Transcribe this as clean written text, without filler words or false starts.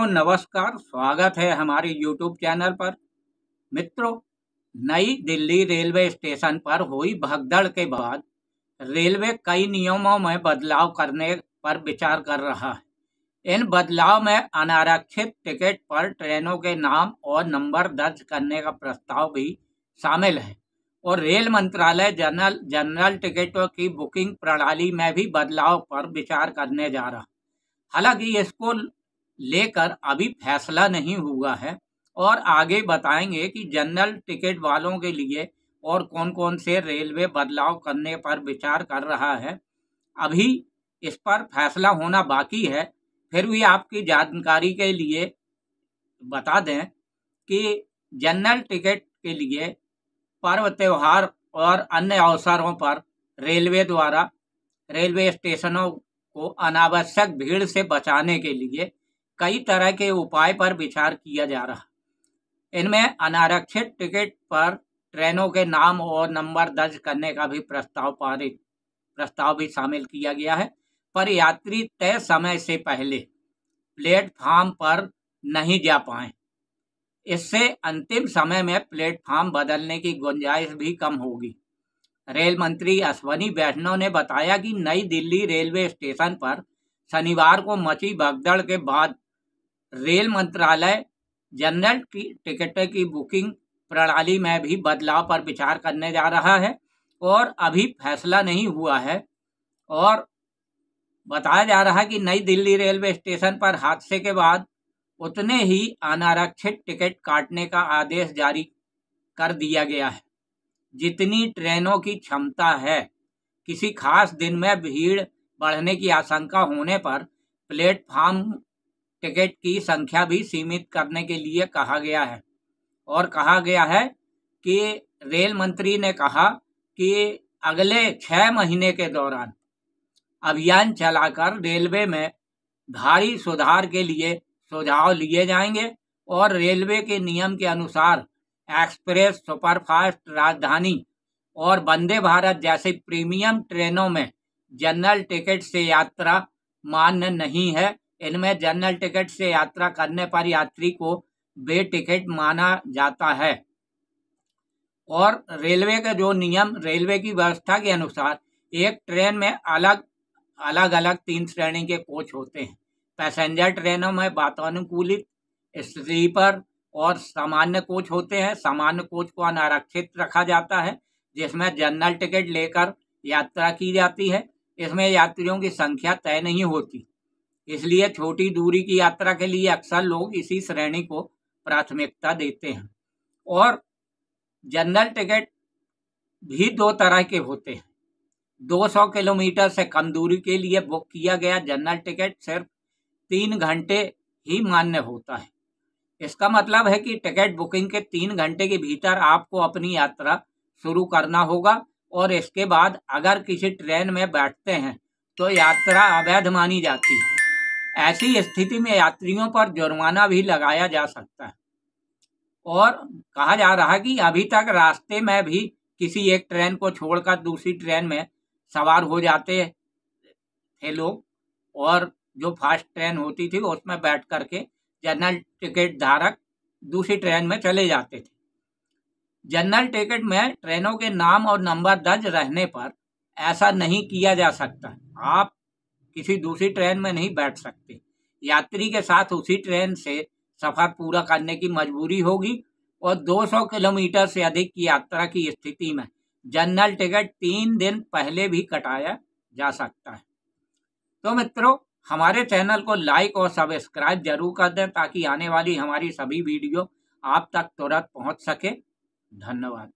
मित्रों नमस्कार, स्वागत है हमारे YouTube चैनल पर। मित्रों, नई दिल्ली रेलवे स्टेशन पर हुई भगदड़ के बाद रेलवे कई नियमों में बदलाव करने पर विचार कर रहा है। इन बदलाव में अनारक्षित टिकट पर ट्रेनों के नाम और नंबर दर्ज करने का प्रस्ताव भी शामिल है और रेल मंत्रालय जनरल टिकटों की बुकिंग प्रणाली में भी बदलाव पर विचार करने जा रहा। हालांकि इसको लेकर अभी फैसला नहीं हुआ है और आगे बताएंगे कि जनरल टिकट वालों के लिए और कौन कौन से रेलवे बदलाव करने पर विचार कर रहा है। अभी इस पर फैसला होना बाकी है, फिर भी आपकी जानकारी के लिए बता दें कि जनरल टिकट के लिए पर्व त्योहार और अन्य अवसरों पर रेलवे द्वारा रेलवे स्टेशनों को अनावश्यक भीड़ से बचाने के लिए कई तरह के उपाय पर विचार किया जा रहा। इनमें अनारक्षित टिकट पर ट्रेनों के नाम और नंबर दर्ज करने का भी प्रस्ताव भी शामिल किया गया है, पर यात्री तय समय से पहले प्लेटफार्म पर नहीं जा पाए। इससे अंतिम समय में प्लेटफार्म बदलने की गुंजाइश भी कम होगी। रेल मंत्री अश्विनी वैष्णव ने बताया कि नई दिल्ली रेलवे स्टेशन पर शनिवार को मची भगदड़ के बाद रेल मंत्रालय जनरल टिकट की बुकिंग प्रणाली में भी बदलाव पर विचार करने जा रहा है और अभी फैसला नहीं हुआ है। और बताया जा रहा है कि नई दिल्ली रेलवे स्टेशन पर हादसे के बाद उतने ही अनारक्षित टिकट काटने का आदेश जारी कर दिया गया है जितनी ट्रेनों की क्षमता है। किसी खास दिन में भीड़ बढ़ने की आशंका होने पर प्लेटफार्म टिकट की संख्या भी सीमित करने के लिए कहा गया है। और कहा गया है कि रेल मंत्री ने कहा कि अगले 6 महीने के दौरान अभियान चलाकर रेलवे में भारी सुधार के लिए सुझाव लिए जाएंगे और रेलवे के नियम के अनुसार एक्सप्रेस, सुपरफास्ट, राजधानी और वंदे भारत जैसे प्रीमियम ट्रेनों में जनरल टिकट से यात्रा मान्य नहीं है। इनमें जनरल टिकट से यात्रा करने पर यात्री को बेटिकट माना जाता है और रेलवे के जो नियम, रेलवे की व्यवस्था के अनुसार एक ट्रेन में अलग अलग 3 श्रेणी के कोच होते हैं। पैसेंजर ट्रेनों में वातानुकूलित, स्लीपर और सामान्य कोच होते हैं। सामान्य कोच को अनारक्षित रखा जाता है जिसमें जनरल टिकट लेकर यात्रा की जाती है। इसमें यात्रियों की संख्या तय नहीं होती, इसलिए छोटी दूरी की यात्रा के लिए अक्सर लोग इसी श्रेणी को प्राथमिकता देते हैं। और जनरल टिकट भी 2 तरह के होते हैं। 200 किलोमीटर से कम दूरी के लिए बुक किया गया जनरल टिकट सिर्फ 3 घंटे ही मान्य होता है। इसका मतलब है कि टिकट बुकिंग के 3 घंटे के भीतर आपको अपनी यात्रा शुरू करना होगा और इसके बाद अगर किसी ट्रेन में बैठते हैं तो यात्रा अवैध मानी जाती है। ऐसी स्थिति में यात्रियों पर जुर्माना भी लगाया जा सकता है। और कहा जा रहा है कि अभी तक रास्ते में भी किसी एक ट्रेन को छोड़कर दूसरी ट्रेन में सवार हो जाते थे लोग और जो फास्ट ट्रेन होती थी उसमें बैठ करके जनरल टिकट धारक दूसरी ट्रेन में चले जाते थे। जनरल टिकट में ट्रेनों के नाम और नंबर दर्ज रहने पर ऐसा नहीं किया जा सकता। आप किसी दूसरी ट्रेन में नहीं बैठ सकते। यात्री के साथ उसी ट्रेन से सफर पूरा करने की मजबूरी होगी और 200 किलोमीटर से अधिक की यात्रा की स्थिति में जनरल टिकट 3 दिन पहले भी कटाया जा सकता है। तो मित्रों, हमारे चैनल को लाइक और सब्सक्राइब जरूर कर दें ताकि आने वाली हमारी सभी वीडियो आप तक तुरंत पहुंच सके। धन्यवाद।